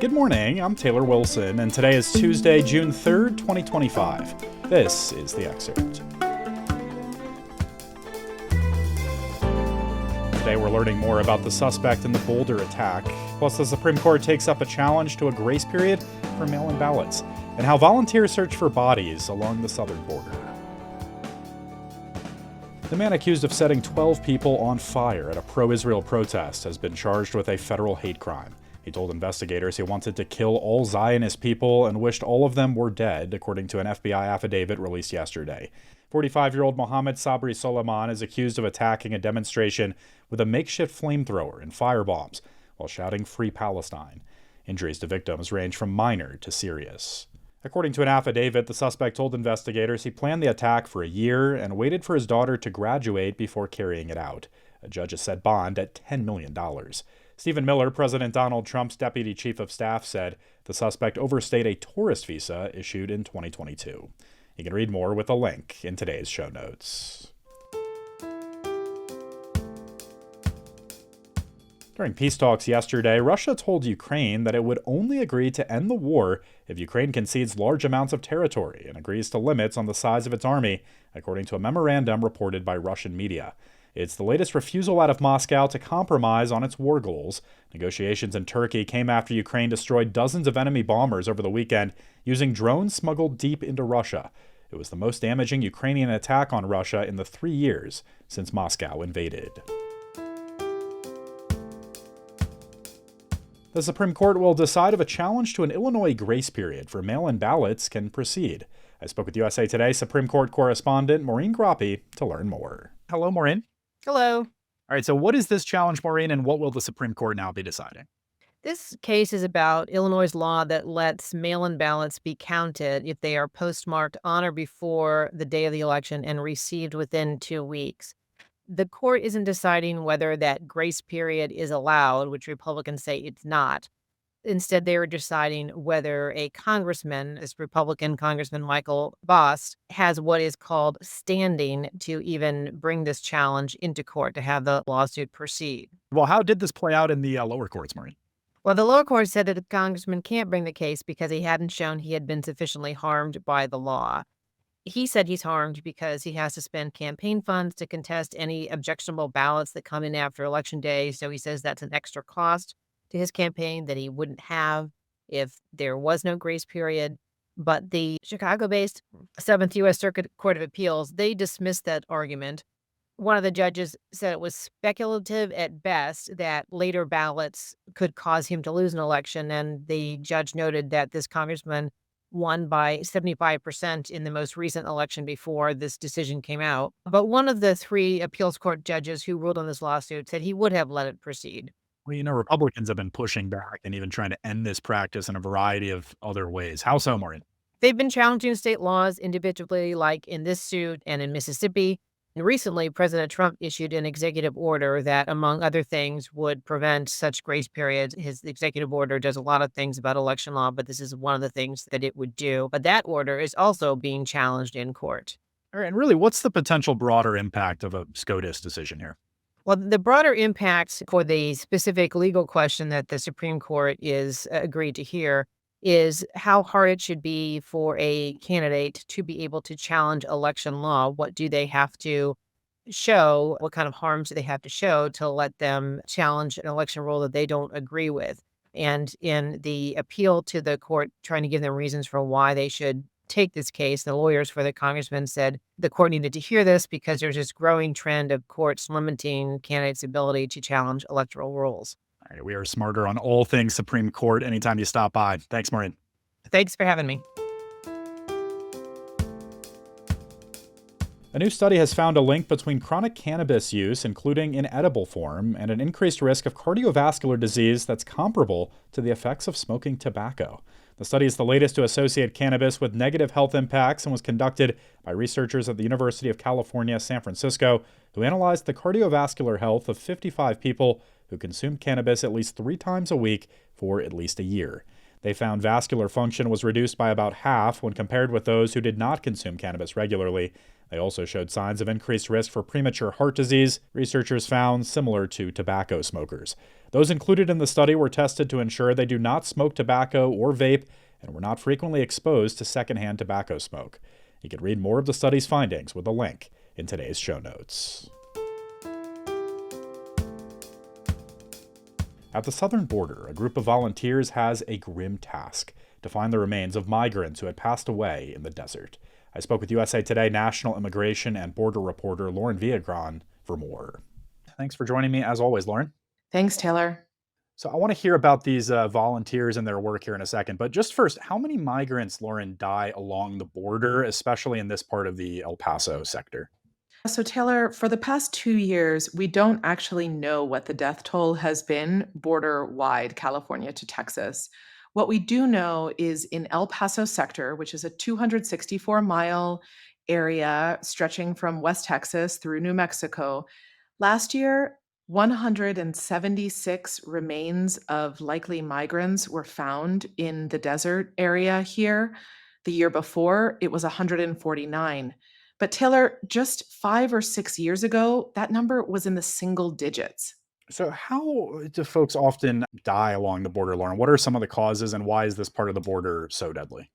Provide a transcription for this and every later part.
Good morning, I'm Taylor Wilson, and today is Tuesday, June 3rd, 2025. This is the Excerpt. Today we're learning more about the suspect in the Boulder attack, plus the Supreme Court takes up a challenge to a grace period for mail-in ballots, and how volunteers search for bodies along the southern border. The man accused of setting 12 people on fire at a pro-Israel protest has been charged with a federal hate crime. He told investigators he wanted to kill all Zionist people and wished all of them were dead, according to an FBI affidavit released yesterday. 45-year-old Mohammed Sabri Soleiman is accused of attacking a demonstration with a makeshift flamethrower and firebombs while shouting "Free Palestine." Injuries to victims range from minor to serious. According to an affidavit, the suspect told investigators he planned the attack for a year and waited for his daughter to graduate before carrying it out. A judge has set bond at $10 million. Stephen Miller, President Donald Trump's deputy chief of staff, said the suspect overstayed a tourist visa issued in 2022. You can read more with a link in today's show notes. During peace talks yesterday, Russia told Ukraine that it would only agree to end the war if Ukraine concedes large amounts of territory and agrees to limits on the size of its army, according to a memorandum reported by Russian media. It's the latest refusal out of Moscow to compromise on its war goals. Negotiations in Turkey came after Ukraine destroyed dozens of enemy bombers over the weekend using drones smuggled deep into Russia. It was the most damaging Ukrainian attack on Russia in the 3 years since Moscow invaded. The Supreme Court will decide if a challenge to an Illinois grace period for mail-in ballots can proceed. I spoke with USA Today Supreme Court correspondent Maureen Groppe to learn more. Hello, Maureen. Hello. All right, so what is this challenge, Maureen, and what will the Supreme Court now be deciding? This case is about Illinois' law that lets mail-in ballots be counted if they are postmarked on or before the day of the election and received within 2 weeks. The court isn't deciding whether that grace period is allowed, which Republicans say it's not. Instead, they are deciding whether a congressman, this Republican Congressman Michael Bost, has what is called standing to even bring this challenge into court to have the lawsuit proceed. Well, how did this play out in the lower courts, Maureen? Well, the lower court said that the congressman can't bring the case because he hadn't shown he had been sufficiently harmed by the law. He said he's harmed because he has to spend campaign funds to contest any objectionable ballots that come in after Election Day. So he says that's an extra cost to his campaign that he wouldn't have if there was no grace period. But the Chicago-based 7th U.S. Circuit Court of Appeals, they dismissed that argument. One of the judges said it was speculative at best that later ballots could cause him to lose an election. And the judge noted that this congressman won by 75% in the most recent election before this decision came out. But one of the 3 appeals court judges who ruled on this lawsuit said he would have let it proceed. Well, Republicans have been pushing back and even trying to end this practice in a variety of other ways. How so, Maureen? They've been challenging state laws individually, like in this suit and in Mississippi. And recently, President Trump issued an executive order that, among other things, would prevent such grace periods. His executive order does a lot of things about election law, but this is one of the things that it would do. But that order is also being challenged in court. All right, and really, what's the potential broader impact of a SCOTUS decision here? Well, the broader impact for the specific legal question that the Supreme Court is agreed to hear is how hard it should be for a candidate to be able to challenge election law. What do they have to show? What kind of harms do they have to show to let them challenge an election rule that they don't agree with? And in the appeal to the court, trying to give them reasons for why they should take this case, the lawyers for the congressman said the court needed to hear this because there's this growing trend of courts limiting candidates' ability to challenge electoral rules. All right, we are smarter on all things Supreme Court anytime you stop by. Thanks, Maureen. Thanks for having me. A new study has found a link between chronic cannabis use, including in edible form, and an increased risk of cardiovascular disease that's comparable to the effects of smoking tobacco. The study is the latest to associate cannabis with negative health impacts and was conducted by researchers at the University of California, San Francisco, who analyzed the cardiovascular health of 55 people who consumed cannabis at least 3 times a week for at least a year. They found vascular function was reduced by about half when compared with those who did not consume cannabis regularly. They also showed signs of increased risk for premature heart disease, researchers found similar to tobacco smokers. Those included in the study were tested to ensure they do not smoke tobacco or vape and were not frequently exposed to secondhand tobacco smoke. You can read more of the study's findings with a link in today's show notes. At the southern border, a group of volunteers has a grim task: to find the remains of migrants who had passed away in the desert. I spoke with USA Today national immigration and border reporter Lauren Villagran for more. Thanks for joining me, as always, Lauren. Thanks, Taylor. So I want to hear about these volunteers and their work here in a second. But just first, how many migrants, Lauren, die along the border, especially in this part of the El Paso sector? So, Taylor, for the past 2 years, we don't actually know what the death toll has been border wide, California to Texas. What we do know is in El Paso sector, which is a 264-mile area stretching from West Texas through New Mexico, last year, 176 remains of likely migrants were found in the desert area here. The year before, it was 149. But Taylor, just 5 or 6 years ago, that number was in the single digits. So, how do folks often die along the border, Lauren? What are some of the causes, and why is this part of the border so deadly?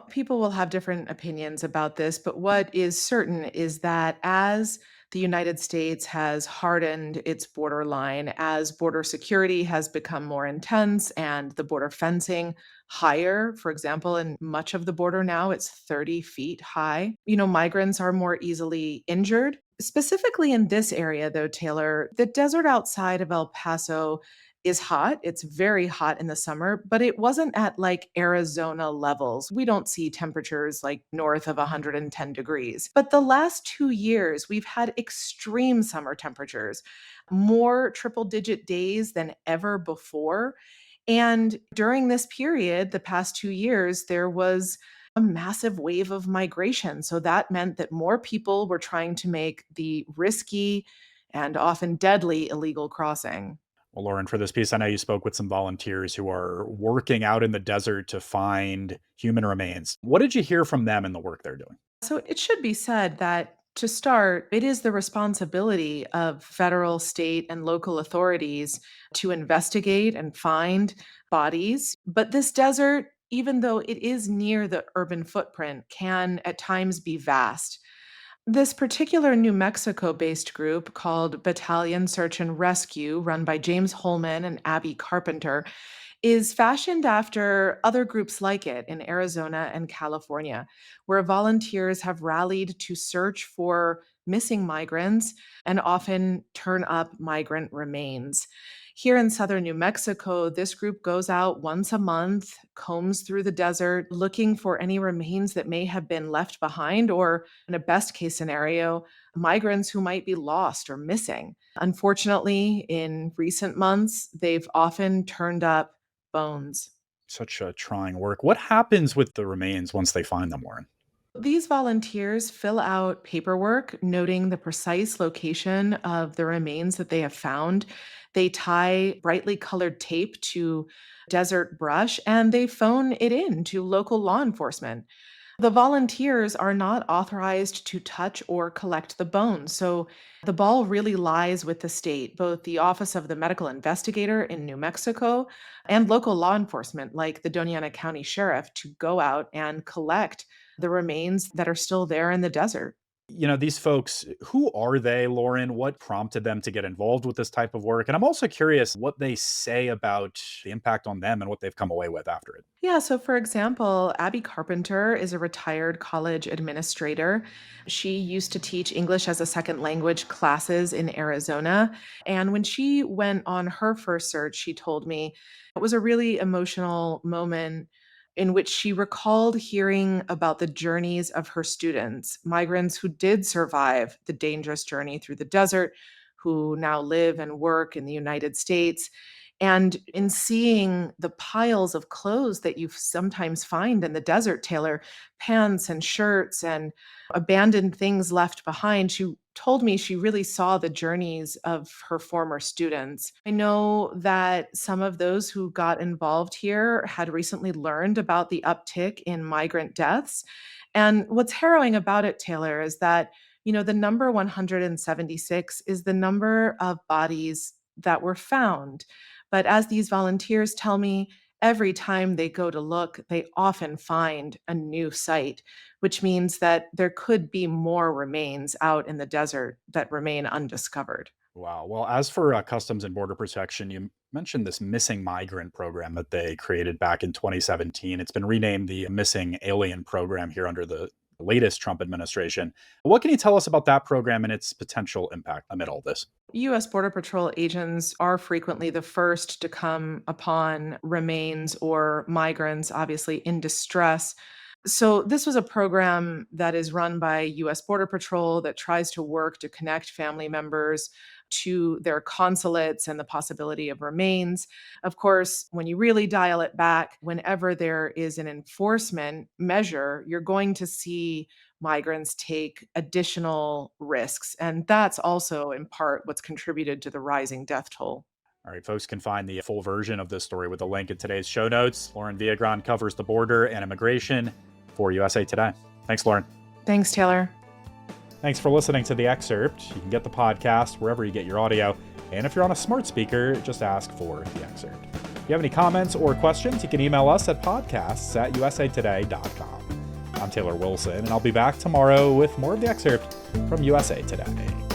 People will have different opinions about this, but what is certain is that as the United States has hardened its borderline, as border security has become more intense and the border fencing higher, for example, in much of the border now, it's 30 feet high, migrants are more easily injured. Specifically in this area, though, Taylor, the desert outside of El Paso is hot. It's very hot in the summer, but it wasn't at like Arizona levels. We don't see temperatures like north of 110 degrees. But the last 2 years, we've had extreme summer temperatures, more triple digit days than ever before. And during this period, the past 2 years, there was a massive wave of migration. So that meant that more people were trying to make the risky and often deadly illegal crossing. Well, Lauren, for this piece, I know you spoke with some volunteers who are working out in the desert to find human remains. What did you hear from them in the work they're doing? So it should be said that to start, it is the responsibility of federal, state, and local authorities to investigate and find bodies. But this desert, even though it is near the urban footprint, can at times be vast. This particular New Mexico based group called Battalion Search and Rescue, run by James Holman and Abby Carpenter, is fashioned after other groups like it in Arizona and California, where volunteers have rallied to search for missing migrants and often turn up migrant remains. Here in southern New Mexico, this group goes out once a month, combs through the desert, looking for any remains that may have been left behind, or in a best case scenario, migrants who might be lost or missing. Unfortunately, in recent months, they've often turned up bones. Such a trying work. What happens with the remains once they find them, Lauren? These volunteers fill out paperwork noting the precise location of the remains that they have found. They tie brightly colored tape to desert brush and they phone it in to local law enforcement. The volunteers are not authorized to touch or collect the bones. So the ball really lies with the state, both the Office of the Medical Investigator in New Mexico and local law enforcement, like the Doñana County Sheriff, to go out and collect the remains that are still there in the desert. These folks, who are they, Lauren? What prompted them to get involved with this type of work? And I'm also curious what they say about the impact on them and what they've come away with after it. Yeah, so for example, Abby Carpenter is a retired college administrator. She used to teach English as a second language classes in Arizona. And when she went on her first search, she told me it was a really emotional moment in which she recalled hearing about the journeys of her students, migrants who did survive the dangerous journey through the desert, who now live and work in the United States. And in seeing the piles of clothes that you sometimes find in the desert, Taylor, pants and shirts and abandoned things left behind, she told me she really saw the journeys of her former students. I know that some of those who got involved here had recently learned about the uptick in migrant deaths. And what's harrowing about it, Taylor, is that the number 176 is the number of bodies that were found. But as these volunteers tell me, every time they go to look, they often find a new site, which means that there could be more remains out in the desert that remain undiscovered. Wow. Well, as for Customs and Border Protection, you mentioned this missing migrant program that they created back in 2017. It's been renamed the Missing Alien Program here under the latest Trump administration. What can you tell us about that program and its potential impact amid all this? U.S. Border Patrol agents are frequently the first to come upon remains or migrants, obviously in distress. So, this was a program that is run by US Border Patrol that tries to work to connect family members to their consulates and the possibility of remains. Of course, when you really dial it back, whenever there is an enforcement measure, you're going to see migrants take additional risks. And that's also in part what's contributed to the rising death toll. All right, folks can find the full version of this story with a link in today's show notes. Lauren Viagran covers the border and immigration for USA Today. Thanks, Lauren. Thanks, Taylor. Thanks for listening to The Excerpt. You can get the podcast wherever you get your audio. And if you're on a smart speaker, just ask for The Excerpt. If you have any comments or questions, you can email us at podcasts@usatoday.com. I'm Taylor Wilson, and I'll be back tomorrow with more of The Excerpt from USA Today.